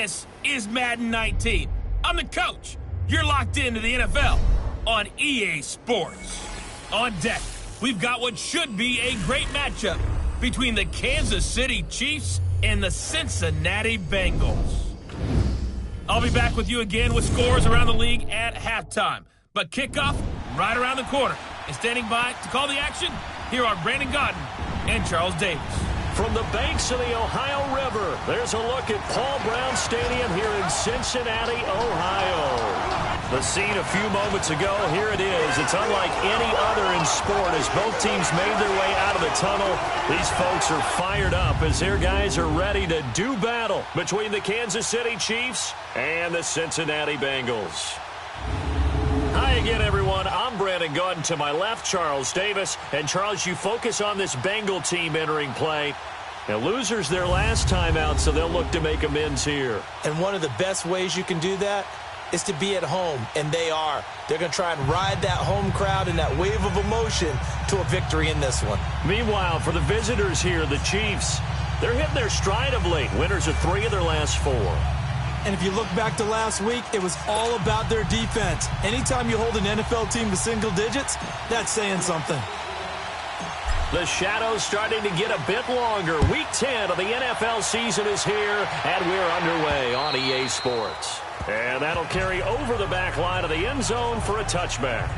This is Madden 19. I'm the coach. You're locked into the NFL on EA Sports. On deck, we've got what should be a great matchup between the Kansas City Chiefs and the Cincinnati Bengals. I'll be back with you again with scores around the league at halftime. But kickoff right around the corner. And standing by to call the action, here are Brandon Godden and Charles Davis. From the banks of the Ohio River, there's a look at Paul Brown Stadium here in Cincinnati, Ohio. The scene a few moments ago, here it is. It's unlike any other in sport as both teams made their way out of the tunnel. These folks are fired up as their guys are ready to do battle between the Kansas City Chiefs and the Cincinnati Bengals. Hi again, everyone. I'm Brandon Godden. To my left, Charles Davis. And, Charles, you focus on this Bengal team entering play. Now, losers their last time out, so they'll look to make amends here. And one of the best ways you can do that is to be at home, and they are. They're going to try and ride that home crowd and that wave of emotion to a victory in this one. Meanwhile, for the visitors here, the Chiefs, they're hitting their stride of late. Winners of 3 of their last 4. And if you look back to last week, it was all about their defense. Anytime you hold an NFL team to single digits, that's saying something. The shadows starting to get a bit longer. Week 10 of the NFL season is here, and we're underway on EA Sports. And that'll carry over the back line of the end zone for a touchback.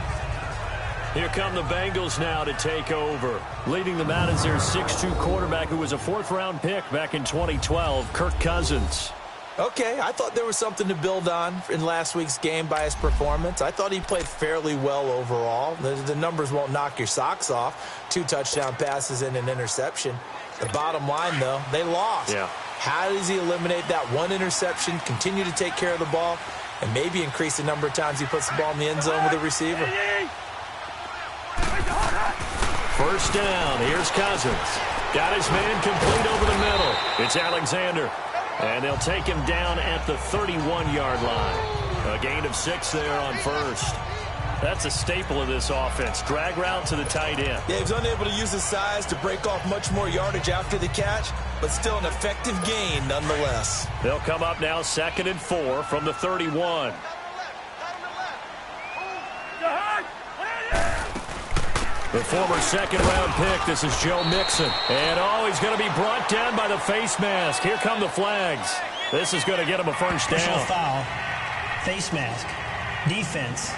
Here come the Bengals now to take over. Leading them out is their 6'2 quarterback who was a 4th-round pick back in 2012, Kirk Cousins. Okay, I thought there was something to build on in last week's game by his performance. I thought he played fairly well overall. The numbers won't knock your socks off. 2 touchdown passes and an interception. The bottom line, though, they lost. Yeah. How does he eliminate that 1 interception, continue to take care of the ball, and maybe increase the number of times he puts the ball in the end zone with a receiver? First down, here's Cousins. Got his man complete over the middle. It's Alexander. And they'll take him down at the 31-yard line. A gain of 6 there on first. That's a staple of this offense. Drag route to the tight end. Yeah, he's unable to use his size to break off much more yardage after the catch, but still an effective gain nonetheless. They'll come up now 2nd and 4 from the 31. The former 2nd-round pick, this is Joe Mixon. And, he's going to be brought down by the face mask. Here come the flags. This is going to get him a first down. Personal foul, face mask, defense.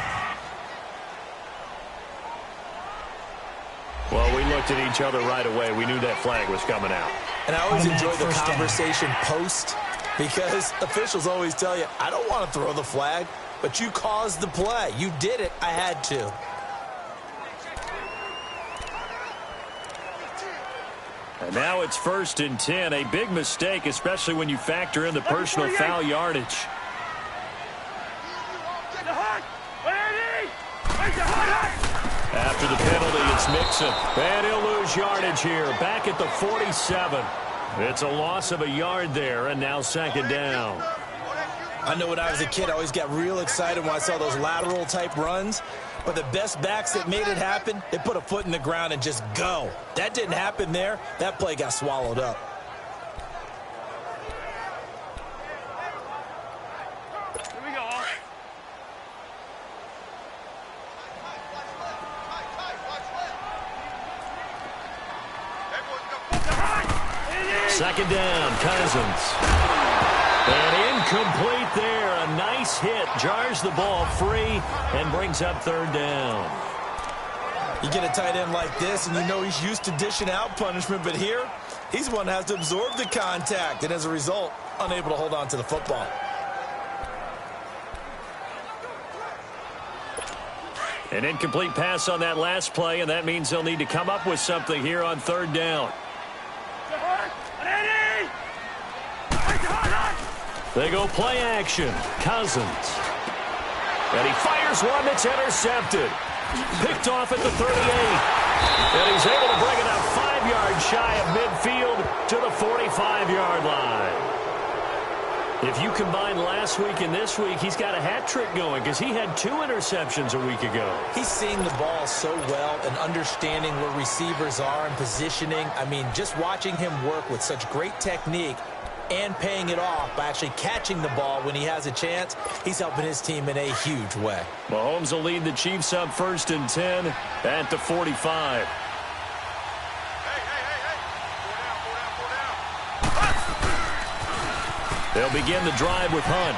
Well, we looked at each other right away. We knew that flag was coming out. And I always enjoy the conversation post because officials always tell you, I don't want to throw the flag, but you caused the play. You did it. I had to. And now it's 1st and 10. A big mistake, especially when you factor in the personal foul yardage. After the penalty, it's Mixon. And he'll lose yardage here. Back at the 47. It's a loss of a yard there, and now 2nd down. I know when I was a kid, I always got real excited when I saw those lateral-type runs. But the best backs that made it happen, they put a foot in the ground and just go. That didn't happen there. That play got swallowed up. Here we go. Second down, Cousins. And incomplete there. A nice hit. Jars the ball free and brings up 3rd down. You get a tight end like this, and you know he's used to dishing out punishment, but here, he's the one that has to absorb the contact, and as a result, unable to hold on to the football. An incomplete pass on that last play, and that means they'll need to come up with something here on 3rd down. They go play action. Cousins. And he fires one that's intercepted. Picked off at the 38. And he's able to bring it up 5 yards shy of midfield to the 45-yard line. If you combine last week and this week, he's got a hat trick going because he had 2 interceptions a week ago. He's seeing the ball so well and understanding where receivers are and positioning. I mean, just watching him work with such great technique, and paying it off by actually catching the ball when he has a chance. He's helping his team in a huge way. Mahomes will lead the Chiefs up 1st and 10 at the 45. They'll begin the drive with Hunt.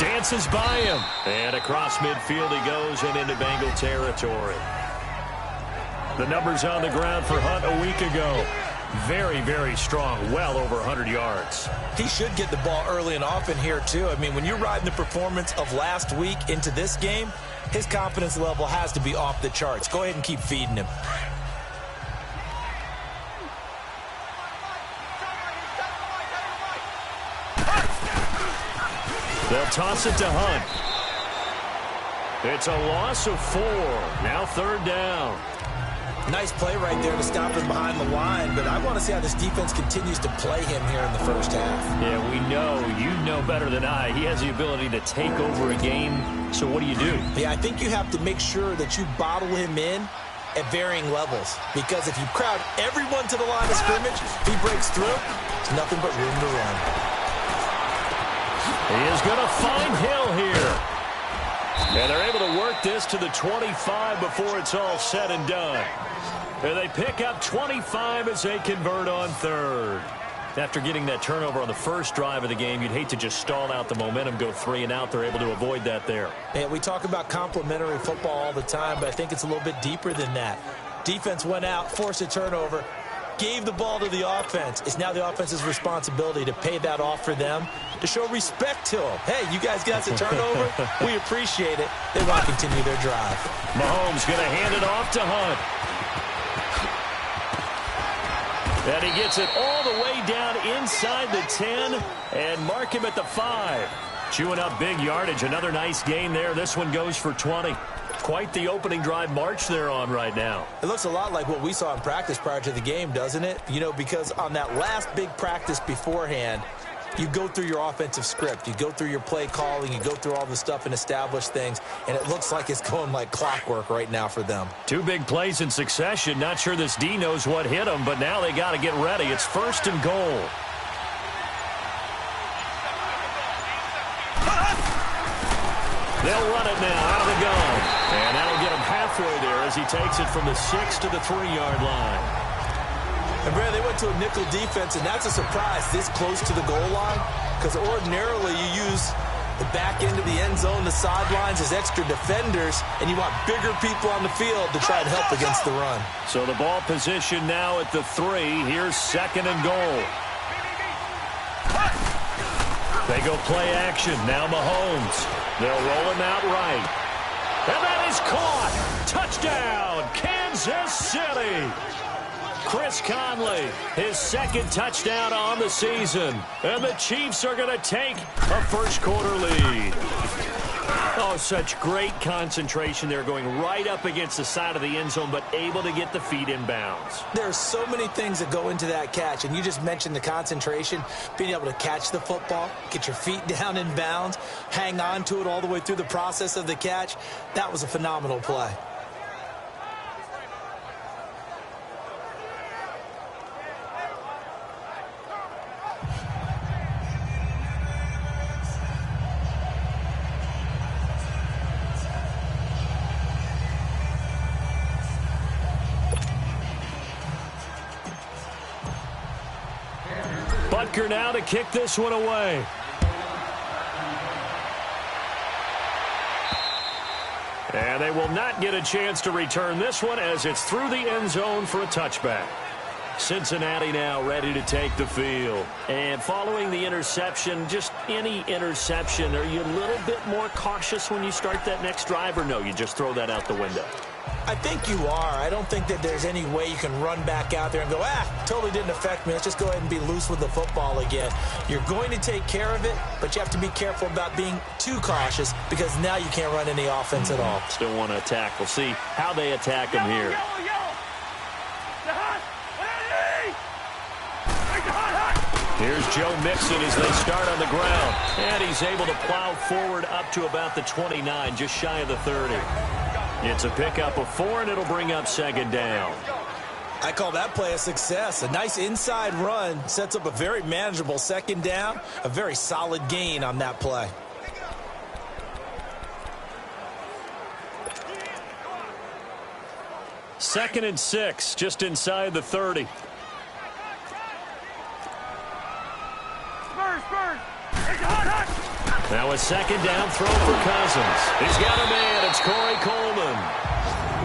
Dances by him. And across midfield he goes and into Bengal territory. The numbers on the ground for Hunt a week ago. Very, very strong. Well over 100 yards. He should get the ball early and often here, too. I mean, when you're riding the performance of last week into this game, his confidence level has to be off the charts. Go ahead and keep feeding him. They'll toss it to Hunt. It's a loss of 4. Now 3rd down. Nice play right there to stop him behind the line, but I want to see how this defense continues to play him here in the first half. Yeah, we know. You know better than I. He has the ability to take over a game. So what do you do? Yeah, I think you have to make sure that you bottle him in at varying levels, because if you crowd everyone to the line of scrimmage, if he breaks through, there's nothing but room to run. He is going to find Hill here. And they're able to work this to the 25 before it's all said and done. And they pick up 25 as they convert on 3rd. After getting that turnover on the first drive of the game, you'd hate to just stall out the momentum, go 3 and out. They're able to avoid that there. Yeah, we talk about complementary football all the time, but I think it's a little bit deeper than that. Defense went out, forced a turnover, gave the ball to the offense. It's now the offense's responsibility to pay that off for them, to show respect to them. Hey, you guys got the turnover. We appreciate it. They want to continue their drive. Mahomes going to hand it off to Hunt. And he gets it all the way down inside the 10 and mark him at the 5. Chewing up big yardage. Another nice gain there. This one goes for 20. Quite the opening drive march they're on right now. It looks a lot like what we saw in practice prior to the game, doesn't it? You know, because on that last big practice beforehand, you go through your offensive script. You go through your play calling. You go through all the stuff and establish things. And it looks like it's going like clockwork right now for them. 2 big plays in succession. Not sure this D knows what hit them, but now they got to get ready. It's 1st and goal. They'll run it now out of the gun. And that'll get him halfway there as he takes it from the 6 to the 3-yard line. And, Brad, they went to a nickel defense, and that's a surprise this close to the goal line, because ordinarily you use the back end of the end zone, the sidelines as extra defenders, and you want bigger people on the field to try and help against the run. So the ball position now at the 3. Here's 2nd and goal. They go play action. Now Mahomes. They'll roll him out right. And that is caught. Touchdown, Kansas City. Chris Conley, his 2nd touchdown on the season. And the Chiefs are going to take a first-quarter lead. Oh, such great concentration. They're going right up against the side of the end zone, but able to get the feet in bounds. There's so many things that go into that catch, and you just mentioned the concentration, being able to catch the football, get your feet down in bounds, hang on to it all the way through the process of the catch. That was a phenomenal play. Butker now to kick this one away. And they will not get a chance to return this one as it's through the end zone for a touchback. Cincinnati now ready to take the field. And following the interception, just any interception, are you a little bit more cautious when you start that next drive, or no, you just throw that out the window? I think you are. I don't think that there's any way you can run back out there and go, totally didn't affect me. Let's just go ahead and be loose with the football again. You're going to take care of it, but you have to be careful about being too cautious, because now you can't run any offense at all. Still want to attack. We'll see how they attack him here. Here's Joe Mixon as they start on the ground. And he's able to plow forward up to about the 29, just shy of the 30. It's a pickup of 4, and it'll bring up 2nd down. I call that play a success. A nice inside run sets up a very manageable second down, a very solid gain on that play. Second and 6, just inside the 30. Now a second down throw for Cousins. He's got a man. It's Corey Coleman.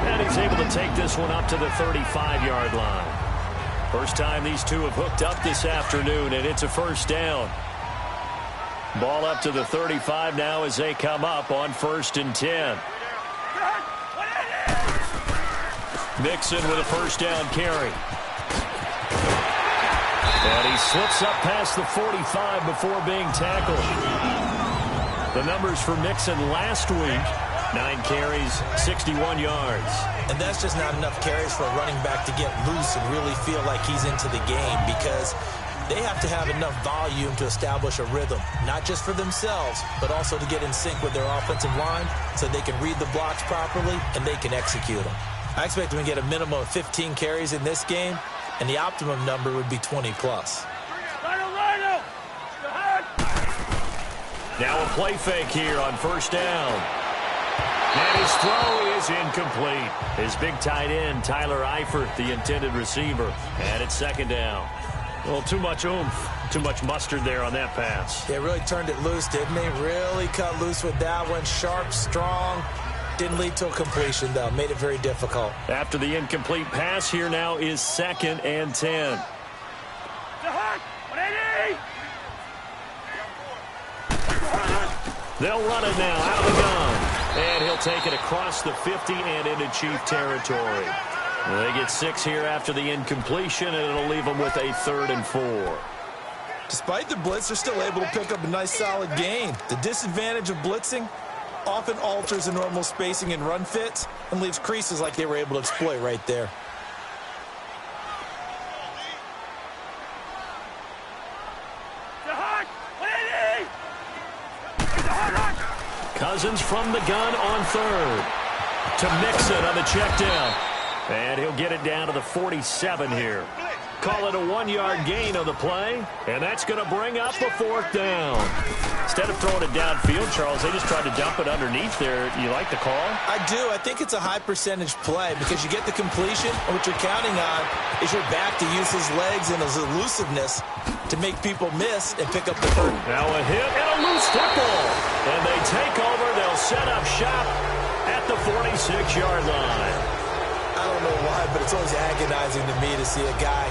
And he's able to take this one up to the 35-yard line. First time these two have hooked up this afternoon, and it's a first down. Ball up to the 35 now as they come up on 1st and 10. Mixon with a first down carry. And he slips up past the 45 before being tackled. The numbers for Mixon last week, 9 carries, 61 yards. And that's just not enough carries for a running back to get loose and really feel like he's into the game, because they have to have enough volume to establish a rhythm, not just for themselves, but also to get in sync with their offensive line so they can read the blocks properly and they can execute them. I expect them to get a minimum of 15 carries in this game, and the optimum number would be 20 plus. Now a play fake here on first down. And his throw is incomplete. His big tight end, Tyler Eifert, the intended receiver. And it's second down. Well, too much oomph, too much mustard there on that pass. They really turned it loose, didn't they? Really cut loose with that one. Sharp, strong. Didn't lead to a completion, though. Made it very difficult. After the incomplete pass, here now is 2nd and 10. They'll run it now out of the gun. And he'll take it across the 50 and into Chief territory. They get 6 here after the incompletion, and it'll leave them with a 3rd and 4. Despite the blitz, they're still able to pick up a nice, solid gain. The disadvantage of blitzing often alters the normal spacing and run fits and leaves creases like they were able to exploit right there. Cousins from the gun on 3rd. To Mixon on the check down. And he'll get it down to the 47 here. Call it a 1-yard gain on the play. And that's going to bring up a 4th down. Instead of throwing it downfield, Charles, they just tried to dump it underneath there. You like the call? I do. I think it's a high percentage play because you get the completion, and what you're counting on is your back to use his legs and his elusiveness to make people miss and pick up the first. Now a hit and a loose football. And they take over. They'll set up shop at the 46-yard line. I don't know why, but it's always agonizing to me to see a guy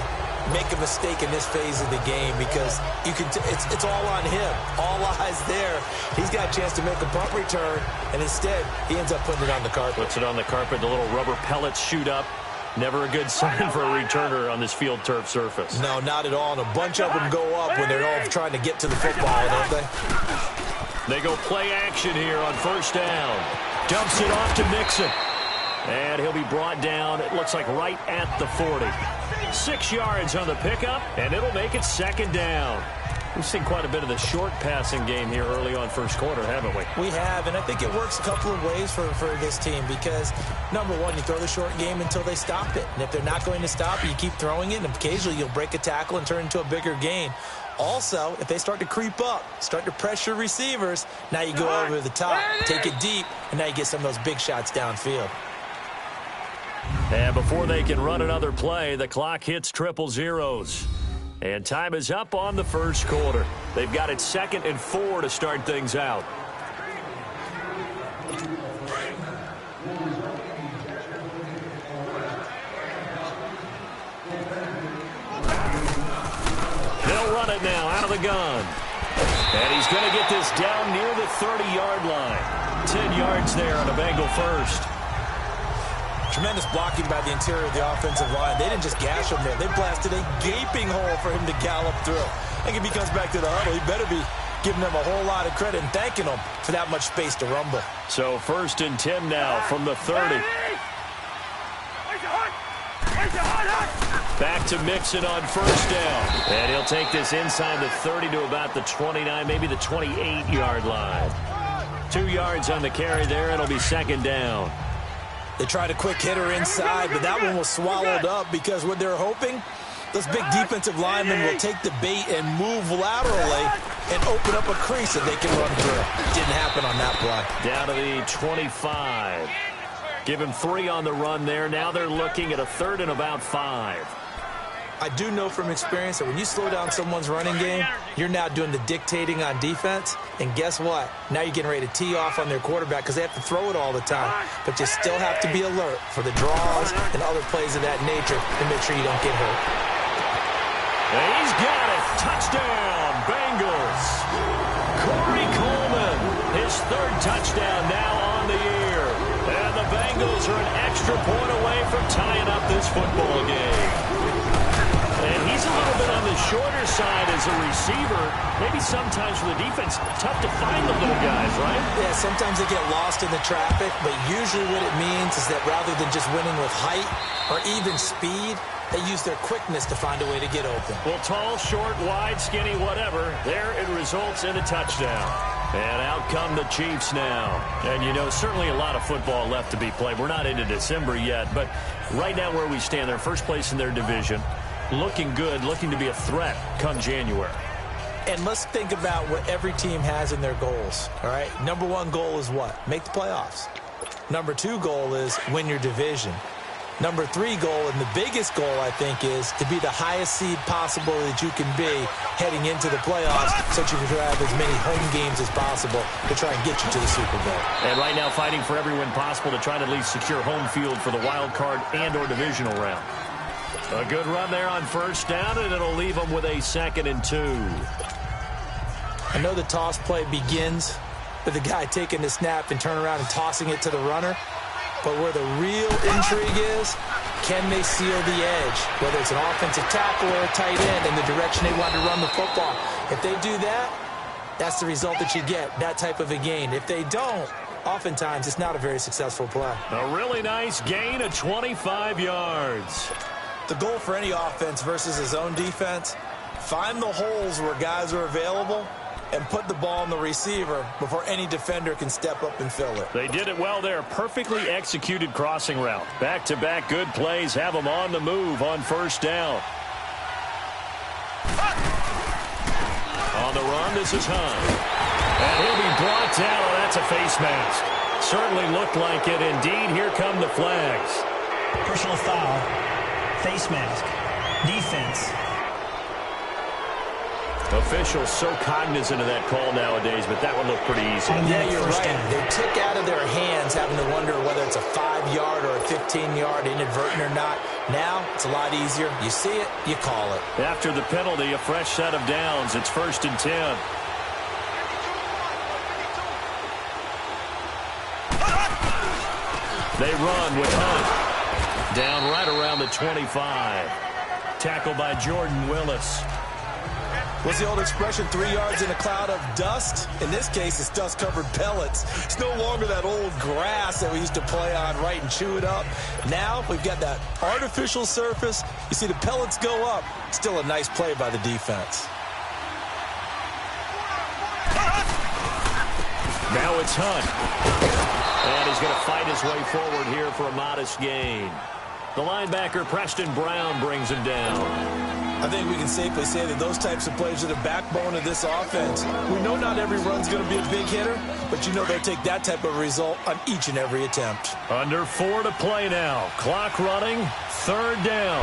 make a mistake in this phase of the game, because you can it's all on him. All eyes there. He's got a chance to make a punt return, and instead he ends up putting it on the carpet. Puts it on the carpet. The little rubber pellets shoot up. Never a good sign for a returner on this field turf surface. No, not at all. And a bunch of them go up when they're all trying to get to the football, don't they? They go play action here on first down. Dumps it off to Mixon. And he'll be brought down, it looks like right at the 40. 6 yards on the pickup, and it'll make it second down. We've seen quite a bit of the short passing game here early on first quarter, haven't we? We have, and I think it works a couple of ways for this team because, number one, you throw the short game until they stop it. And if they're not going to stop it, you keep throwing it, and occasionally you'll break a tackle and turn into a bigger gain. Also, if they start to creep up, start to pressure receivers, now you go over the top, take it deep, and now you get some of those big shots downfield. And before they can run another play, the clock hits triple zeros. And time is up on the first quarter. They've got it 2nd and 4 to start things out. They'll run it now out of the gun. And he's going to get this down near the 30-yard line. 10 yards there on a Bengal first. Tremendous blocking by the interior of the offensive line. They didn't just gash him there. They blasted a gaping hole for him to gallop through. I think if he comes back to the huddle, he better be giving them a whole lot of credit and thanking them for that much space to rumble. So 1st and 10 now from the 30. Back to Mixon on first down. And he'll take this inside the 30 to about the 29, maybe the 28-yard line. 2 yards on the carry there. It'll be second down. They tried a quick hitter inside, but that one was swallowed up because what they're hoping, those big defensive linemen will take the bait and move laterally and open up a crease that they can run through. Didn't happen on that play. Down to the 25. Give him 3 on the run there. Now they're looking at a 3rd and about 5. I do know from experience that when you slow down someone's running game, you're now doing the dictating on defense. And guess what? Now you're getting ready to tee off on their quarterback because they have to throw it all the time. But you still have to be alert for the draws and other plays of that nature to make sure you don't get hurt. And he's got it. Touchdown, Bengals. Corey Coleman, his 3rd touchdown now on the year. And the Bengals are an extra point away from tying up this football game. And he's a little bit on the shorter side as a receiver. Maybe sometimes for the defense, tough to find the little guys, right? Yeah, sometimes they get lost in the traffic, but usually what it means is that rather than just winning with height or even speed, they use their quickness to find a way to get open. Well, tall, short, wide, skinny, whatever, there it results in a touchdown. And out come the Chiefs now. And, you know, certainly a lot of football left to be played. We're not into December yet, but right now where we stand, they're first place in their division. Looking good, looking to be a threat come January. And let's think about what every team has in their goals, all right? Number 1 goal is what? Make the playoffs. Number 2 goal is win your division. Number 3 goal, and the biggest goal, I think, is to be the highest seed possible that you can be heading into the playoffs so that you can have as many home games as possible to try and get you to the Super Bowl. And right now fighting for every win possible to try to at least secure home field for the wild card and or divisional round. A good run there on 1st down, and it'll leave them with a 2nd and 2. I know the toss play begins with the guy taking the snap and turning around and tossing it to the runner. But where the real intrigue is, can they seal the edge? Whether it's an offensive tackle or a tight end in the direction they want to run the football. If they do that, that's the result that you get, that type of a gain. If they don't, oftentimes it's not a very successful play. A really nice gain of 25 yards. The goal for any offense versus his own defense, find the holes where guys are available and put the ball in the receiver before any defender can step up and fill it. They did it well there. Perfectly executed crossing route. Back-to-back good plays have them on the move on 1st down. On the run, this is Hunt. And he'll be blocked out. Oh, that's a face mask. Certainly looked like it. Indeed, here come the flags. Personal foul. Face mask. Defense. Officials so cognizant of that call nowadays, but that one looked pretty easy. Yeah, you're right. They took out of their hands having to wonder whether it's a 5-yard or a 15-yard inadvertent or not. Now, it's a lot easier. You see it, you call it. After the penalty, a fresh set of downs. It's 1st and 10. They run with Hunt. Down right around the 25. Tackled by Jordan Willis. What's the old expression, 3 yards in a cloud of dust? In this case, it's dust-covered pellets. It's no longer that old grass that we used to play on, right, and chew it up. Now, we've got that artificial surface. You see the pellets go up. Still a nice play by the defense. Now it's Hunt. And he's going to fight his way forward here for a modest gain. The linebacker, Preston Brown, brings him down. I think we can safely say that those types of plays are the backbone of this offense. We know not every run's going to be a big hitter, but you know they'll take that type of result on each and every attempt. Under 4 to play now. Clock running. 3rd down.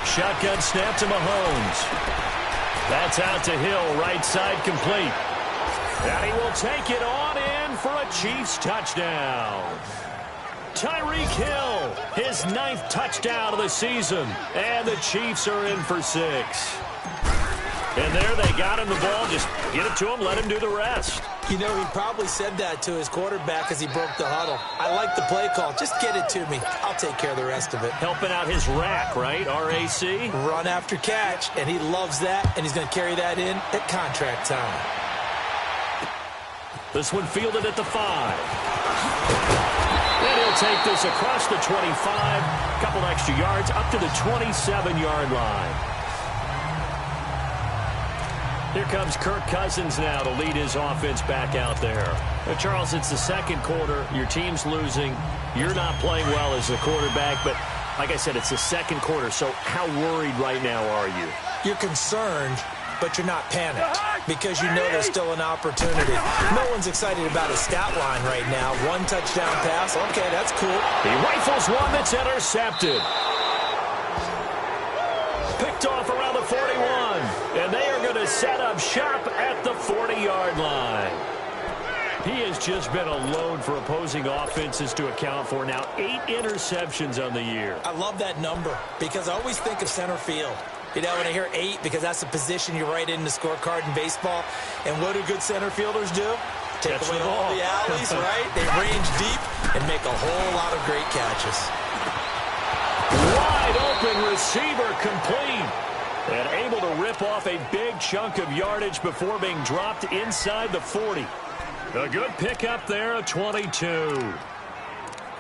Shotgun snap to Mahomes. That's out to Hill. Right side complete. And he will take it on in for a Chiefs touchdown. Tyreek Hill, his 9th touchdown of the season. And the Chiefs are in for 6. And there they got him the ball. Just get it to him, let him do the rest. You know, he probably said that to his quarterback as he broke the huddle. I like the play call. Just get it to me. I'll take care of the rest of it. Helping out his rack, right? R-A-C? Run after catch, and he loves that, and he's going to carry that in at contract time. This one fielded at the 5. And he'll take this across the 25. A couple extra yards up to the 27-yard line. Here comes Kirk Cousins now to lead his offense back out there. Now, Charles, it's the second quarter. Your team's losing. You're not playing well as the quarterback, but like I said, it's the second quarter, so how worried right now are you? You're concerned, but you're not panicked because you know there's still an opportunity. No one's excited about his stat line right now. 1 touchdown pass. Okay, that's cool. He rifles one that's intercepted. Picked off around the 41, and they are going to set up shop at the 40-yard line. He has just been a load for opposing offenses to account for. Now 8 interceptions on the year. I love that number because I always think of center field. You know, when I hear 8, because that's the position you write in the scorecard in baseball. And what do good center fielders do? Take away all the alleys, right? They range deep and make a whole lot of great catches. Wide open receiver complete. And able to rip off a big chunk of yardage before being dropped inside the 40. A good pickup there, a 22.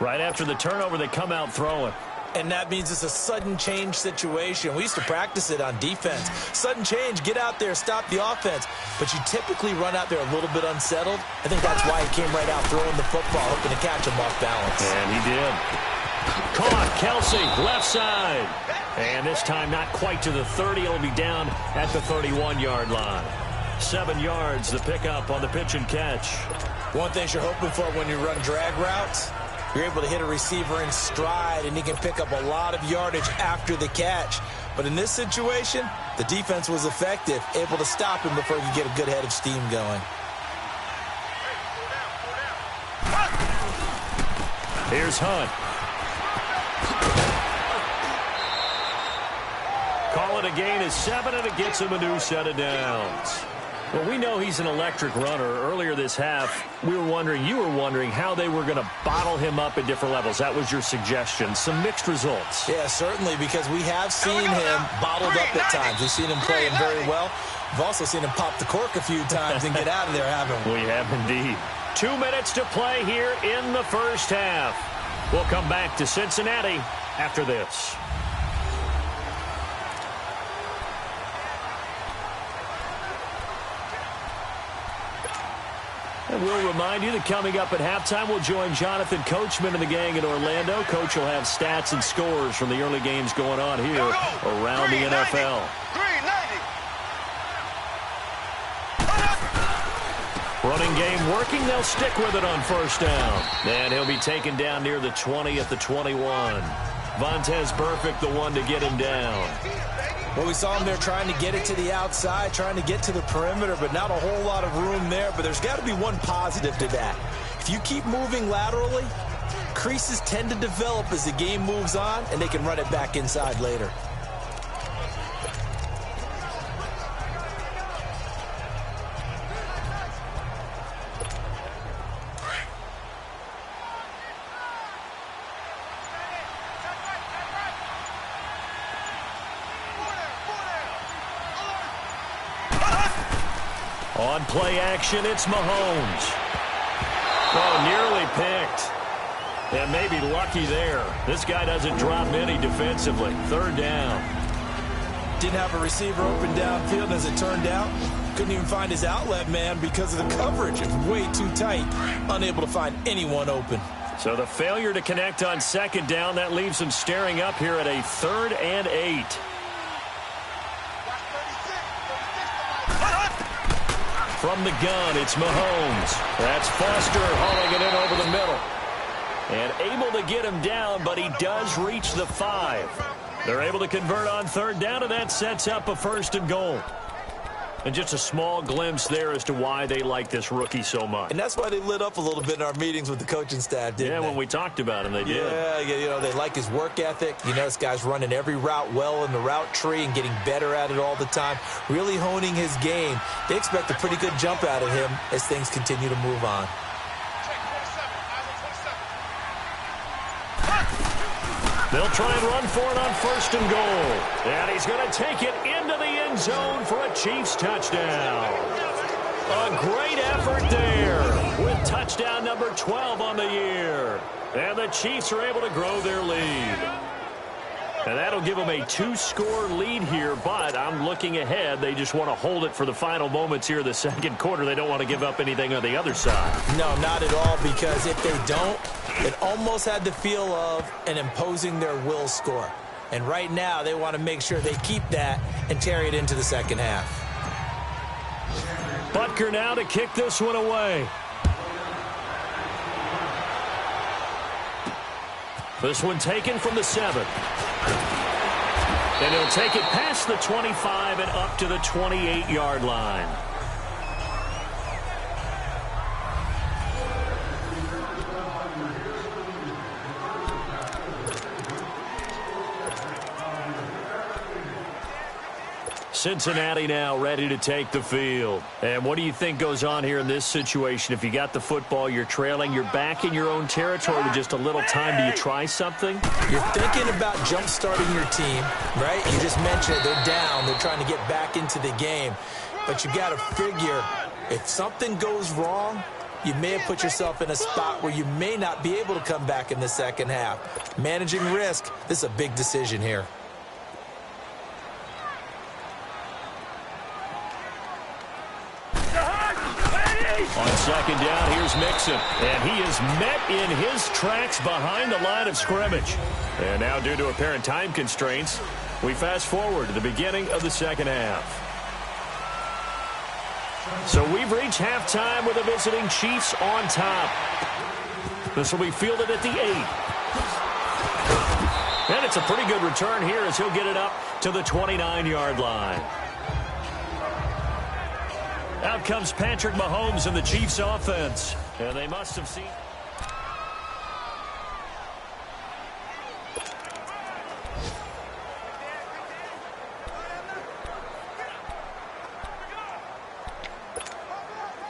Right after the turnover, they come out throwing. And that means it's a sudden change situation. We used to practice it on defense. Sudden change, get out there, stop the offense. But you typically run out there a little bit unsettled. I think that's why he came right out throwing the football, hoping to catch him off balance. And he did. Caught, Kelsey, left side. And this time not quite to the 30. It'll be down at the 31-yard line. 7 yards, the pickup on the pitch and catch. One thing you're hoping for when you run drag routes, you're able to hit a receiver in stride, and he can pick up a lot of yardage after the catch. But in this situation, the defense was effective, able to stop him before you get a good head of steam going. Here's Hunt. Call it a gain of 7, and it gets him a new set of downs. Well, we know he's an electric runner. Earlier this half, you were wondering how they were going to bottle him up at different levels. That was your suggestion. Some mixed results. Yeah, certainly, because we have seen him bottled up at times. We've seen him play him very well. We've also seen him pop the cork a few times and get out of there, haven't we? We have indeed. 2 minutes to play here in the first half. We'll come back to Cincinnati after this. And we'll remind you that coming up at halftime, we'll join Jonathan Coachman and the gang in Orlando. Coach will have stats and scores from the early games going on here around the NFL. Running game working. They'll stick with it on first down. And he'll be taken down near the 20 at the 21. Vontaze Burfict, the one to get him down. Well, we saw him there trying to get it to the outside, trying to get to the perimeter, but not a whole lot of room there. But there's got to be one positive to that. If you keep moving laterally, creases tend to develop as the game moves on, and they can run it back inside later. On play action, it's Mahomes. Oh, nearly picked. And maybe lucky there. This guy doesn't drop many defensively. Third down. Didn't have a receiver open downfield, as it turned out. Couldn't even find his outlet man because of the coverage. It was way too tight. Unable to find anyone open. So the failure to connect on second down, that leaves him staring up here at a 3rd and 8. From the gun, it's Mahomes. That's Foster hauling it in over the middle. And able to get him down, but he does reach the 5. They're able to convert on third down, and that sets up a 1st and goal. And just a small glimpse there as to why they like this rookie so much. And that's why they lit up a little bit in our meetings with the coaching staff, didn't they? Yeah, when we talked about him, they did. Yeah, you know, they like his work ethic. You know, this guy's running every route well in the route tree and getting better at it all the time, really honing his game. They expect a pretty good jump out of him as things continue to move on. They'll try and run for it on 1st and goal. And he's going to take it into the end zone for a Chiefs touchdown. A great effort there with touchdown number 12 on the year. And the Chiefs are able to grow their lead. And that'll give them a 2-score lead here, but I'm looking ahead. They just want to hold it for the final moments here in the second quarter. They don't want to give up anything on the other side. No, not at all, because if they don't, it almost had the feel of an imposing their will score. And right now, they want to make sure they keep that and carry it into the second half. Butker now to kick this one away. This one taken from the 7. And he'll take it past the 25 and up to the 28-yard line. Cincinnati now ready to take the field. And what do you think goes on here in this situation? If you got the football, you're trailing, you're back in your own territory with just a little time. Do you try something? You're thinking about jump-starting your team, right? You just mentioned it. They're down. They're trying to get back into the game. But you got to figure, if something goes wrong, you may have put yourself in a spot where you may not be able to come back in the second half. Managing risk, this is a big decision here. On second down, here's Mixon. And he is met in his tracks behind the line of scrimmage. And now, due to apparent time constraints, we fast forward to the beginning of the second half. So we've reached halftime with the visiting Chiefs on top. This will be fielded at the 8. And it's a pretty good return here as he'll get it up to the 29-yard line. Out comes Patrick Mahomes and the Chiefs offense. And they must have seen...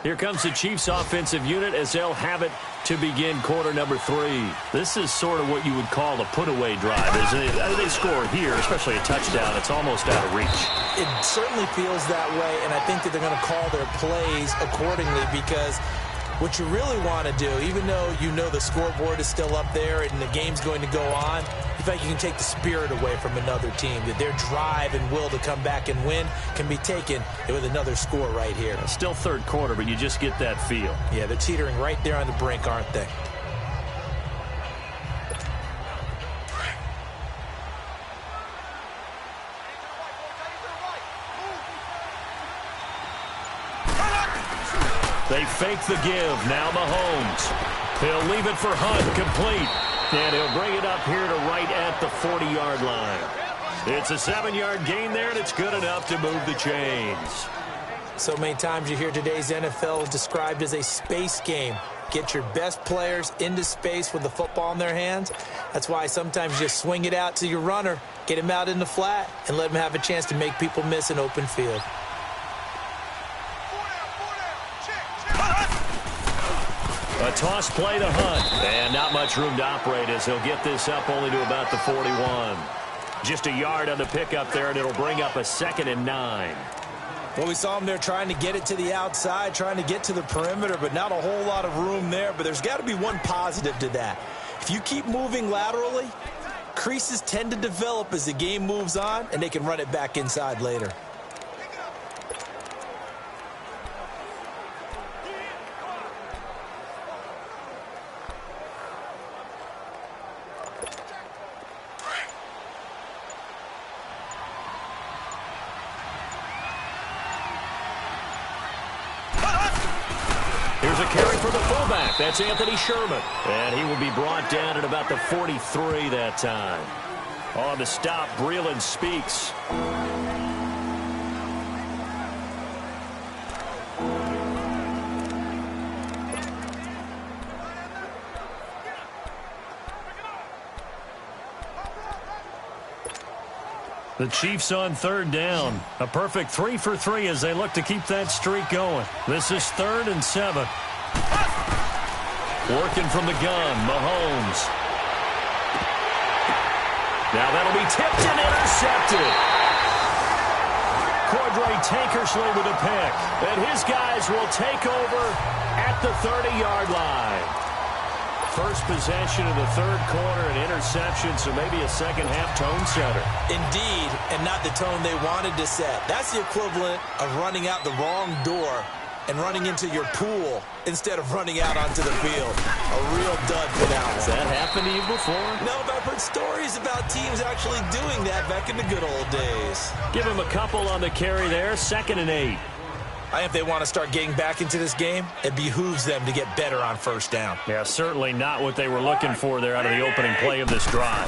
Here comes the Chiefs offensive unit as they'll have it to begin quarter number 3. This is sort of what you would call a put-away drive, isn't it? They score here, especially a touchdown. It's almost out of reach. It certainly feels that way, and I think that they're going to call their plays accordingly, because what you really want to do, even though you know the scoreboard is still up there and the game's going to go on, you feel like you can take the spirit away from another team, that their drive and will to come back and win can be taken with another score right here. Still third quarter, but you just get that feel. Yeah, they're teetering right there on the brink, aren't they? They fake the give. Now Mahomes. He'll leave it for Hunt. Complete. And he'll bring it up here to right at the 40-yard line. It's a 7-yard gain there, and it's good enough to move the chains. So many times you hear today's NFL described as a space game. Get your best players into space with the football in their hands. That's why sometimes you just swing it out to your runner, get him out in the flat, and let him have a chance to make people miss an open field. A toss play to Hunt. And not much room to operate as he'll get this up only to about the 41. Just a yard on the pickup there, and it'll bring up a 2nd and 9. Well, we saw him there trying to get it to the outside, trying to get to the perimeter, but not a whole lot of room there. But there's got to be one positive to that. If you keep moving laterally, creases tend to develop as the game moves on, and they can run it back inside later. Here's a carry for the fullback. That's Anthony Sherman. And he will be brought down at about the 43 that time. On the stop, Breeland Speaks. The Chiefs on 3rd down. A perfect 3 for 3 as they look to keep that streak going. This is 3rd and 7. Working from the gun, Mahomes. Now that'll be tipped and intercepted. Cordray Tankersley with a pick. And his guys will take over at the 30-yard line. First possession of the third quarter, an interception, so maybe a second-half tone setter. Indeed, and not the tone they wanted to set. That's the equivalent of running out the wrong door and running into your pool instead of running out onto the field. A real dud for that one. Has that happened to you before? No, but I've heard stories about teams actually doing that back in the good old days. Give him a couple on the carry there, 2nd and 8. If they want to start getting back into this game, it behooves them to get better on first down. Yeah, certainly not what they were looking for there out of the opening play of this drive.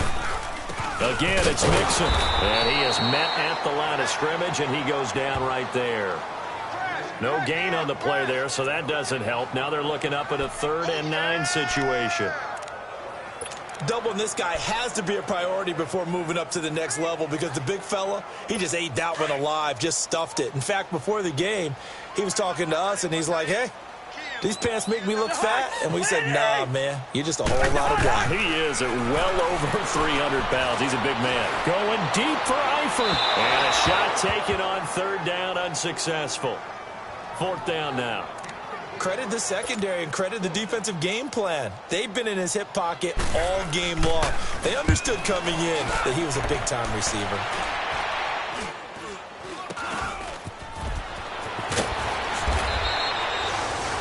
Again, it's Mixon. And he is met at the line of scrimmage, and he goes down right there. No gain on the play there, so that doesn't help. Now they're looking up at a 3rd and 9 situation. Doubling this guy has to be a priority before moving up to the next level because the big fella, he just ate that one alive, just stuffed it. In fact, before the game, he was talking to us, and he's like, hey, these pants make me look fat? And we said, nah, man, you're just a whole lot of guy. He is at well over 300 pounds. He's a big man. Going deep for Eifert. And a shot taken on 3rd down, unsuccessful. 4th down now. Credit the secondary and credit the defensive game plan. They've been in his hip pocket all game long. They understood coming in that he was a big-time receiver.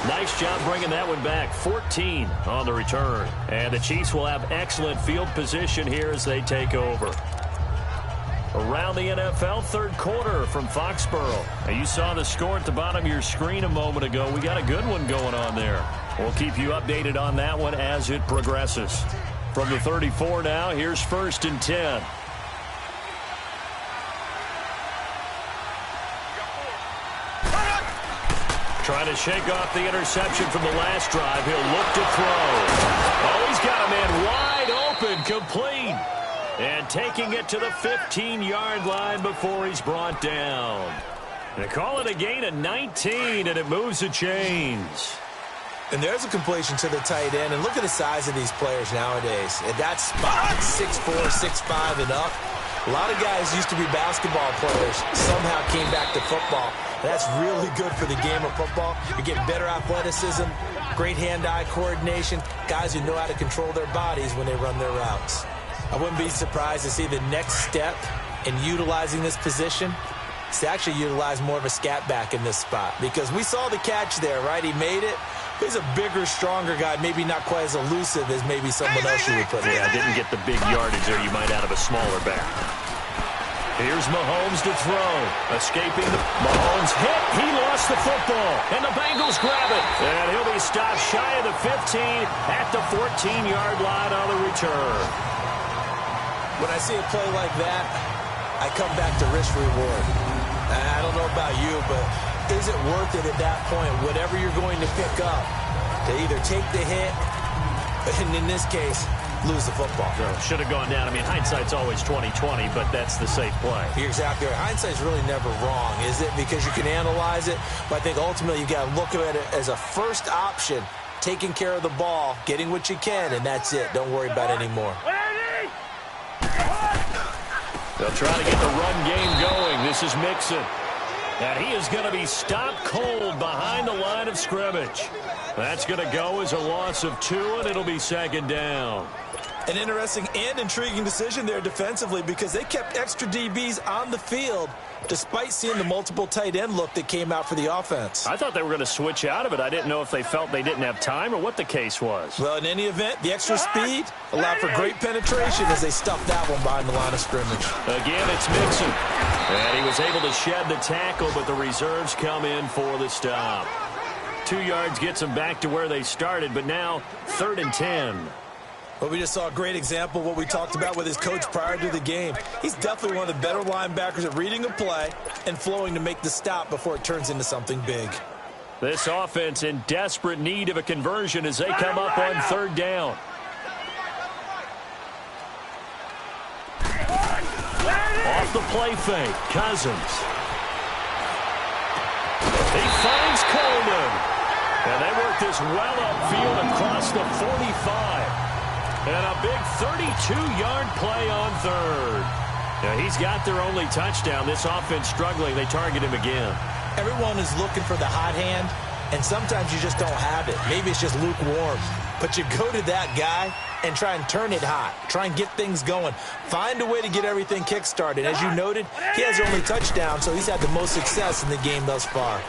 Nice job bringing that one back. 14 on the return. And the Chiefs will have excellent field position here as they take over. Around the NFL, 3rd quarter from Foxborough. And you saw the score at the bottom of your screen a moment ago. We got a good one going on there. We'll keep you updated on that one as it progresses. From the 34 now, here's 1st and 10. Trying to shake off the interception from the last drive. He'll look to throw. Oh, he's got a man wide open, complete. And taking it to the 15-yard line before he's brought down. They call it a gain of 19, and it moves the chains. And there's a completion to the tight end. And look at the size of these players nowadays. At that spot, 6'4", 6'5", and up. A lot of guys used to be basketball players. Somehow came back to football. And that's really good for the game of football. You're getting better athleticism, great hand-eye coordination, guys who know how to control their bodies when they run their routes. I wouldn't be surprised to see the next step in utilizing this position is to actually utilize more of a scat back in this spot. Because we saw the catch there, right? He made it. He's a bigger, stronger guy, maybe not quite as elusive as maybe someone else you would put in. Yeah, didn't get the big yardage there you might out of a smaller back. Here's Mahomes to throw. Escaping the Mahomes hit. He lost the football. And the Bengals grab it. And he'll be stopped shy of the 15 at the 14-yard line on the return. When I see a play like that, I come back to risk-reward. I don't know about you, but is it worth it at that point, whatever you're going to pick up, to either take the hit, and in this case, lose the football? Should have gone down. I mean, hindsight's always 20/20, but that's the safe play. You're exactly right. Hindsight's really never wrong, is it? Because you can analyze it, but I think ultimately you got to look at it as a first option, taking care of the ball, getting what you can, and that's it. Don't worry about it anymore. They'll try to get the run game going. This is Mixon. And he is going to be stopped cold behind the line of scrimmage. That's going to go as a loss of 2, and it'll be 2nd down. An interesting and intriguing decision there defensively because they kept extra DBs on the field despite seeing the multiple tight end look that came out for the offense. I thought they were going to switch out of it. I didn't know if they felt they didn't have time or what the case was. Well, in any event, the extra speed allowed for great penetration as they stuffed that one behind the line of scrimmage. Again, it's Mixon. And he was able to shed the tackle, but the reserves come in for the stop. 2 yards gets them back to where they started, but now 3rd and 10. Well, we just saw a great example of what we talked about with his coach prior to the game. He's definitely one of the better linebackers at reading a play and flowing to make the stop before it turns into something big. This offense in desperate need of a conversion as they come up on 3rd down. Off the play fake, Cousins. He finds Coleman. And they work this well upfield across the 45. And a big 32-yard play on 3rd. Now, he's got their only touchdown. This offense struggling. They target him again. Everyone is looking for the hot hand, and sometimes you just don't have it. Maybe it's just lukewarm. but you go to that guy and try and turn it hot. Try and get things going. Find a way to get everything kick-started. As you noted, he has only touchdown, so he's had the most success in the game thus far.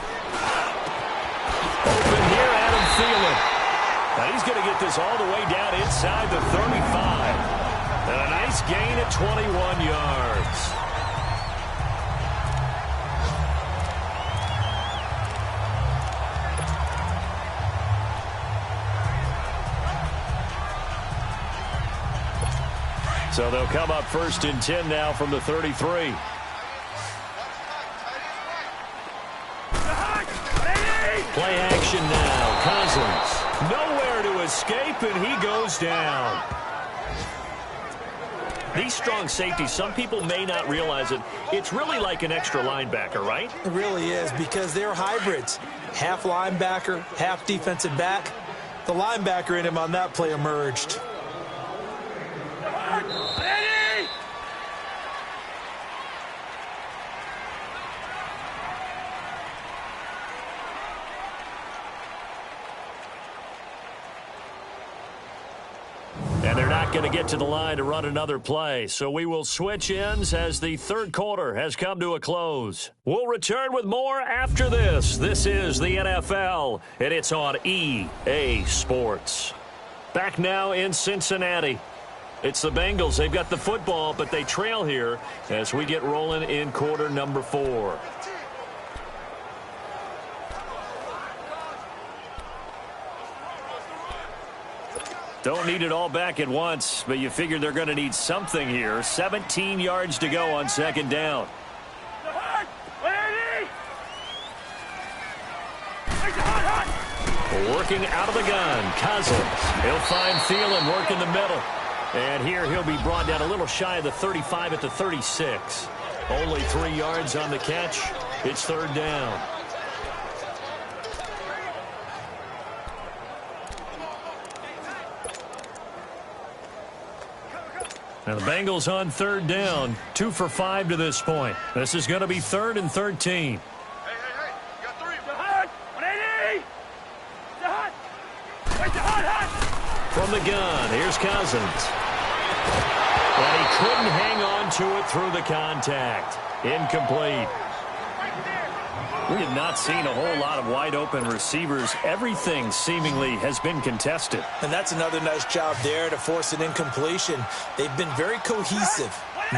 Open here, Adam Thielen. Now he's going to get this all the way down inside the 35. And a nice gain at 21 yards. So they'll come up 1st and 10 now from the 33. Play action now. Cousins. Nowhere to escape, and he goes down. These strong safeties, some people may not realize it. It's really like an extra linebacker, right? It really is, because they're hybrids. Half linebacker, half defensive back. The linebacker in him on that play emerged. And they're not going to get to the line to run another play. So we will switch ends as the third quarter has come to a close. We'll return with more after this. This is the NFL, and it's on EA Sports. Back now in Cincinnati. It's the Bengals. They've got the football, but they trail here as we get rolling in quarter number 4. Don't need it all back at once, but you figure they're going to need something here. 17 yards to go on 2nd down. Working out of the gun, Cousins. He'll find Thielen working the middle. And here he'll be brought down a little shy of the 35 at the 36. Only 3 yards on the catch. It's 3rd down. Now the Bengals on 3rd down, 2 for 5 to this point. This is going to be 3rd and 13. Hey, you got 3. Hot, 180. Hot. From the gun, here's Cousins. And he couldn't hang on to it through the contact. Incomplete. We have not seen a whole lot of wide-open receivers. Everything seemingly has been contested. And that's another nice job there to force an incompletion. They've been very cohesive,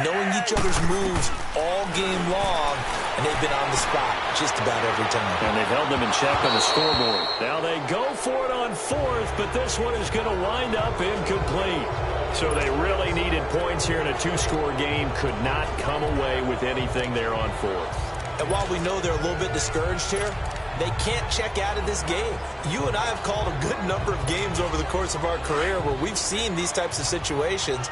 knowing each other's moves all game long, and they've been on the spot just about every time. And they've held them in check on the scoreboard. Now they go for it on 4th, but this one is going to wind up incomplete. So they really needed points here in a 2-score game. Could not come away with anything there on 4th. And while we know they're a little bit discouraged here, they can't check out of this game. You and I have called a good number of games over the course of our career where we've seen these types of situations.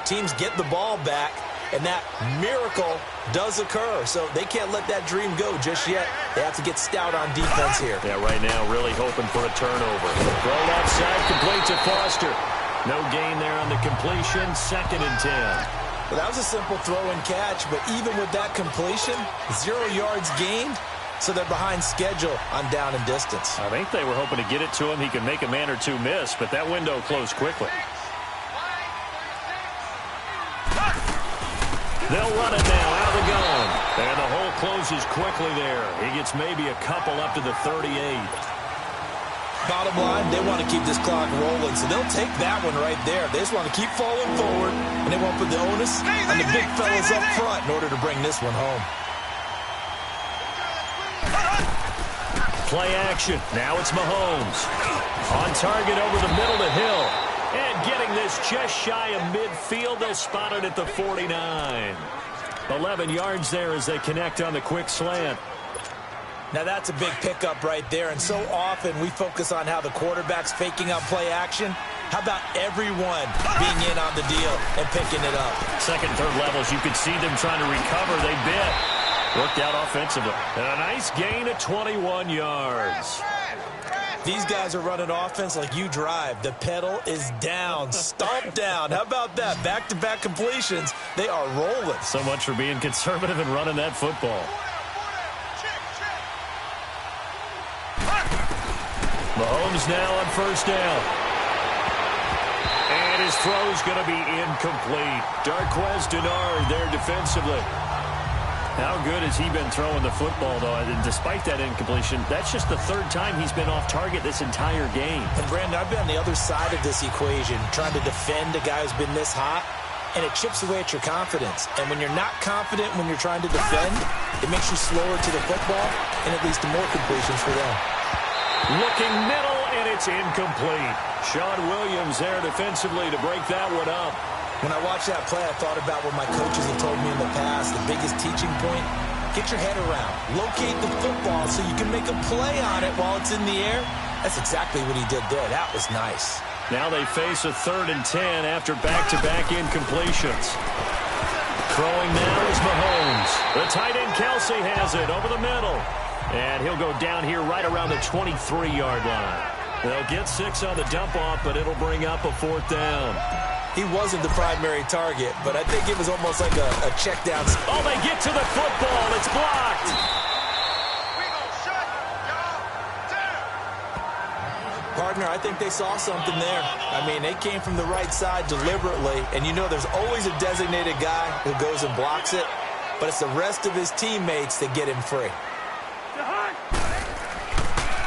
Teams get the ball back, and that miracle does occur. So they can't let that dream go just yet. They have to get stout on defense here. Yeah, right now really hoping for a turnover. Throw outside, complete to Foster. No gain there on the completion, 2nd and 10. Well, that was a simple throw and catch, but even with that completion, 0 yards gained, so they're behind schedule on down and distance. I think they were hoping to get it to him. He could make a man or two miss, but that window closed quickly. They'll run it now out of the gun. And the hole closes quickly there. He gets maybe a couple up to the 38. Bottom line, they want to keep this clock rolling, so they'll take that one right there. They just want to keep falling forward, and they won't put the onus on the big fellas up front in order to bring this one home. Play action. Now it's Mahomes. On target over the middle to Hill. And getting this just shy of midfield. They'll spot it at the 49. 11 yards there as they connect on the quick slant. Now that's a big pickup right there, and so often we focus on how the quarterback's faking out play action. How about everyone being in on the deal and picking it up? 2nd, 3rd levels, you could see them trying to recover. They bit. Worked out offensively. And a nice gain of 21 yards. These guys are running offense like you drive. The pedal is down, stomp down. How about that? Back-to-back completions. They are rolling. So much for being conservative and running that football. Mahomes now on 1st down. his throw's going to be incomplete. Darquez Denard there defensively. How good has he been throwing the football, though? And despite that incompletion, that's just the third time he's been off target this entire game. And, Brandon, I've been on the other side of this equation, trying to defend a guy who's been this hot, and it chips away at your confidence. And when you're not confident when you're trying to defend, it makes you slower to the football, and it leads to more completions for them. Looking middle, and it's incomplete. Sean Williams there defensively to break that one up. When I watched that play, I thought about what my coaches have told me in the past. The biggest teaching point, get your head around. Locate the football so you can make a play on it while it's in the air. That's exactly what he did there. That was nice. Now they face a 3rd and 10 after back-to-back incompletions. Throwing now is Mahomes. The tight end Kelsey has it over the middle. And he'll go down here right around the 23-yard line. They'll get 6 on the dump-off, but it'll bring up a 4th down. He wasn't the primary target, but I think it was almost like a check down. Oh, they get to the football. It's blocked. We gonna shut y'all down. Partner, I think they saw something there. I mean, they came from the right side deliberately, and you know there's always a designated guy who goes and blocks it, but it's the rest of his teammates that get him free.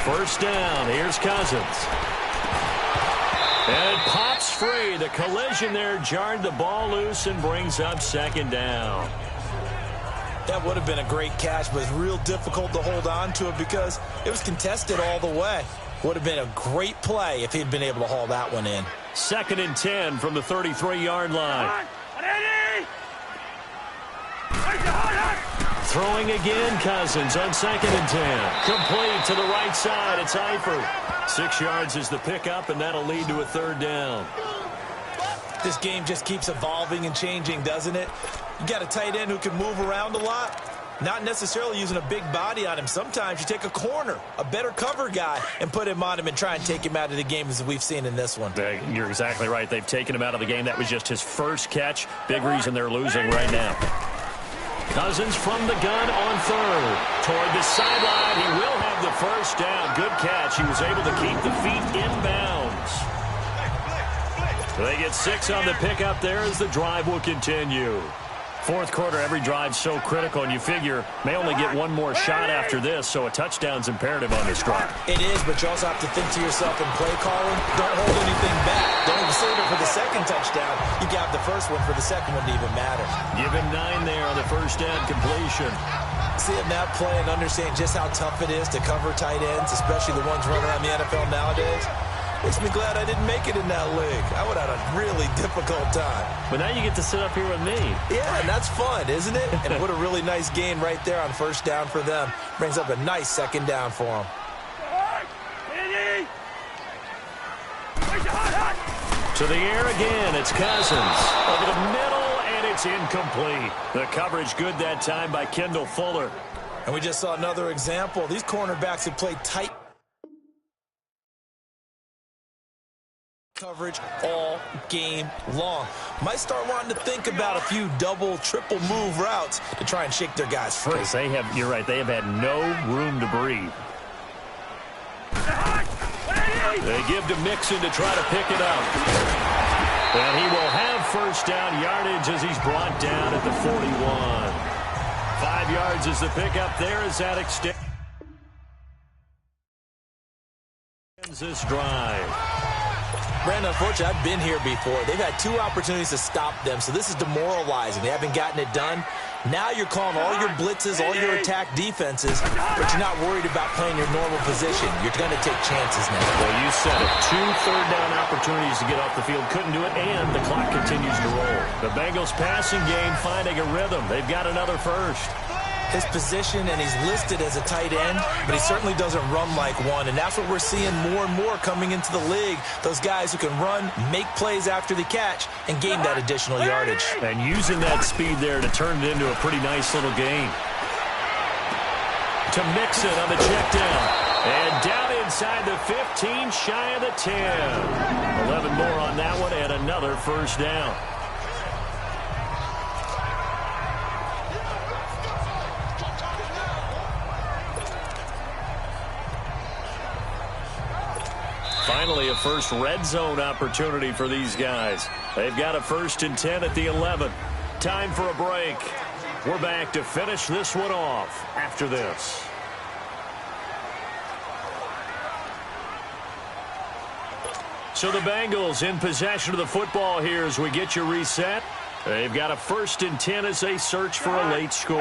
1st down. Here's Cousins. And it pops free. The collision there jarred the ball loose and brings up 2nd down. That would have been a great catch, but it's real difficult to hold on to it because it was contested all the way. Would have been a great play if he'd been able to haul that one in. 2nd and 10 from the 33-yard line. Throwing again, Cousins on 2nd and 10. Complete to the right side. It's Eifert. 6 yards is the pickup, and that'll lead to a 3rd down. This game just keeps evolving and changing, doesn't it? You got a tight end who can move around a lot. Not necessarily using a big body on him. Sometimes you take a corner, a better cover guy, and put him on him and try and take him out of the game as we've seen in this one. You're exactly right. They've taken him out of the game. That was just his first catch. Big reason they're losing right now. Cousins from the gun on 3rd. Toward the sideline. He will have the 1st down. Good catch. He was able to keep the feet inbounds. So they get 6 on the pickup there as the drive will continue. 4th quarter, every drive's so critical, and you figure may only get one more shot after this, so a touchdown's imperative on this drive. It is, but you also have to think to yourself in play calling, don't hold anything back. Don't even save it for the 2nd touchdown. You can have the 1st one for the 2nd one to even matter. Give him 9 there on the 1st down completion. Seeing that play and understanding just how tough it is to cover tight ends, especially the ones running around the NFL nowadays, makes me glad I didn't make it in that league. I would have had a really difficult time. But now you get to sit up here with me. Yeah, and that's fun, isn't it? And what a really nice gain right there on 1st down for them. Brings up a nice 2nd down for them. To the air again, it's Cousins. Over the middle, and it's incomplete. The coverage good that time by Kendall Fuller. And we just saw another example. These cornerbacks have played tight coverage all game long. Might start wanting to think about a few double, triple move routes to try and shake their guys free. You're right, they have had no room to breathe. They give to Mixon to try to pick it up. And he will have 1st down yardage as he's brought down at the 41. 5 yards is the pickup there as that extends this drive. Brandon, unfortunately, I've been here before. They've had 2 opportunities to stop them, so this is demoralizing. They haven't gotten it done. Now you're calling all your blitzes, all your attack defenses, but you're not worried about playing your normal position. You're going to take chances now. Well, you said it. 2 third-down opportunities to get off the field. Couldn't do it, and the clock continues to roll. The Bengals passing game finding a rhythm. They've got another 1st. His position, and he's listed as a tight end, but he certainly doesn't run like one, and that's what we're seeing more and more coming into the league. Those guys who can run, make plays after the catch, and gain that additional yardage. And using that speed there to turn it into a pretty nice little gain. To Mixon on the check down. And down inside the 15, shy of the 10. 11 more on that one, and another 1st down. finally a first red zone opportunity for these guys. They've got a 1st and 10 at the 11. Time for a break. We're back to finish this one off after this. So the Bengals in possession of the football here as we get you reset. They've got a 1st and 10 as they search for a late score.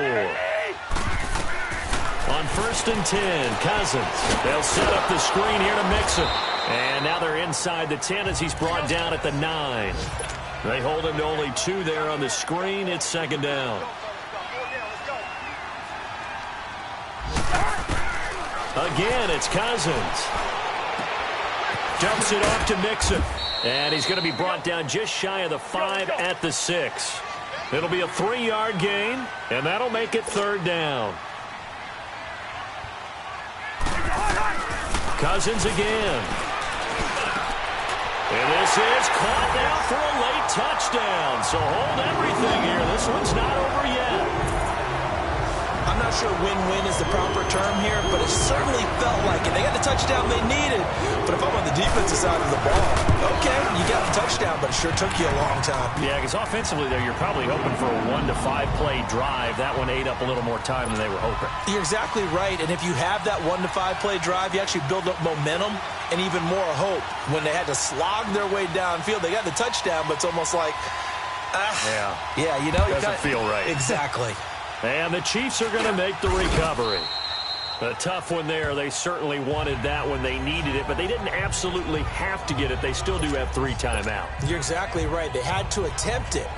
On 1st and 10, Cousins. They'll set up the screen here to Mixon. And now they're inside the 10 as he's brought down at the 9. They hold him to only 2 there on the screen. It's 2nd down. Again, it's Cousins. Dumps it off to Mixon. And he's going to be brought down just shy of the 5 at the 6. It'll be a 3-yard gain, and that'll make it 3rd down. Cousins again. And this is caught down for a late touchdown. So hold everything here. This one's not over yet. I'm not sure win-win is the proper term here, but it certainly felt like it. They got the touchdown they needed. But if I'm on the defensive side of the ball, okay, you got the touchdown, but it sure took you a long time. Yeah, because offensively there, you're probably hoping for a 1 to 5 play drive. That one ate up a little more time than they were hoping. You're exactly right. And if you have that 1 to 5 play drive, you actually build up momentum and even more hope. When they had to slog their way downfield, they got the touchdown, but it's almost like, yeah, you know, doesn't feel right. Exactly. And the Chiefs are going to make the recovery. A tough one there. They certainly wanted that when they needed it, but they didn't absolutely have to get it. They still do have 3 timeouts. You're exactly right. They had to attempt it.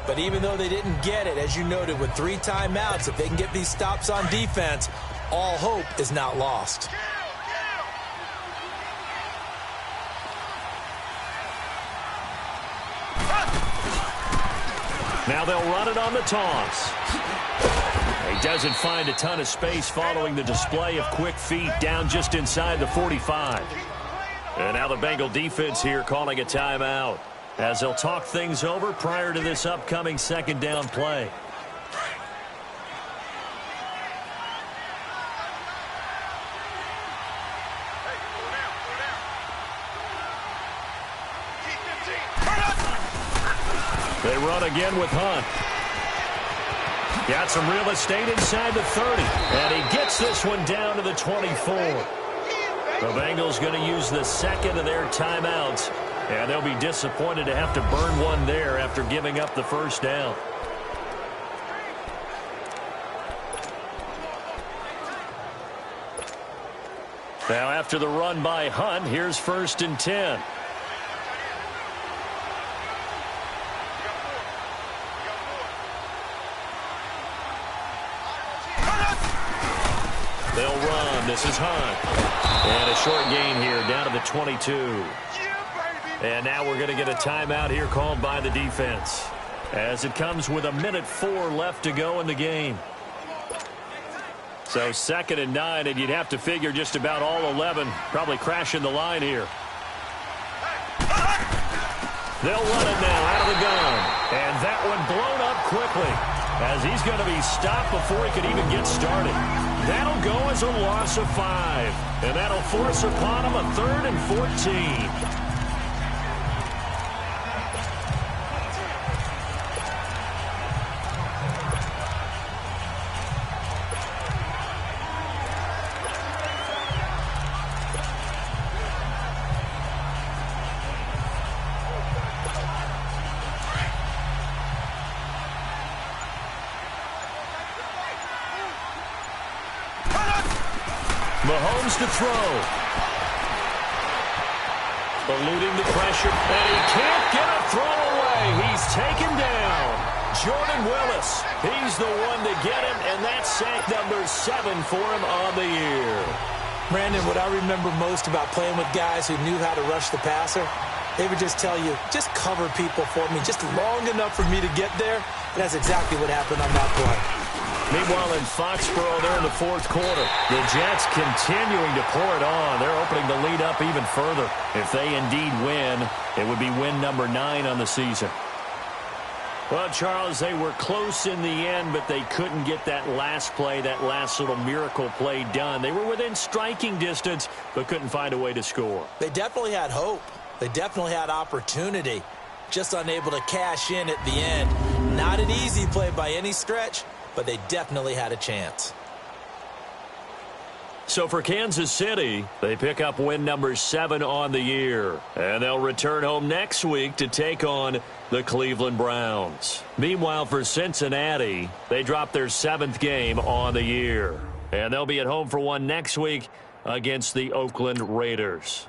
But even though they didn't get it, as you noted, with 3 timeouts, if they can get these stops on defense, all hope is not lost. Now they'll run it on the toss. He doesn't find a ton of space following the display of quick feet down just inside the 45. And now the Bengal defense here calling a timeout as they'll talk things over prior to this upcoming 2nd down play. They run again with Hunt. Got some real estate inside the 30. And he gets this one down to the 24. The Bengals going to use the 2nd of their timeouts. And they'll be disappointed to have to burn one there after giving up the 1st down. Now after the run by Hunt, here's 1st and 10. They'll run. This is Hunt. And a short gain here down to the 22. And now we're going to get a timeout here called by the defense as it comes with 1:04 left to go in the game. So 2nd and 9, and you'd have to figure just about all 11 probably crashing the line here. They'll run it now out of the gun. And that one blown up quickly as he's going to be stopped before he could even get started. That'll go as a loss of 5. And that'll force upon him a 3rd and 14. Mahomes to throw. Eluding the pressure, and he can't get a throw away. He's taken down. Jordan Willis, he's the one to get him, and that's sack number 7 for him on the year. Brandon, what I remember most about playing with guys who knew how to rush the passer, they would just tell you, just cover people for me, just long enough for me to get there. And that's exactly what happened on that play. Meanwhile, in Foxborough, they're in the 4th quarter. The Jets continuing to pour it on. They're opening the lead up even further. If they indeed win, it would be win number 9 on the season. Well, Charles, they were close in the end, but they couldn't get that last play, that last little miracle play done. They were within striking distance, but couldn't find a way to score. They definitely had hope. They definitely had opportunity. Just unable to cash in at the end. Not an easy play by any stretch, but they definitely had a chance. So for Kansas City, they pick up win number 7 on the year. And they'll return home next week to take on the Cleveland Browns. Meanwhile, for Cincinnati, they drop their 7th game on the year. And they'll be at home for one next week against the Oakland Raiders.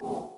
You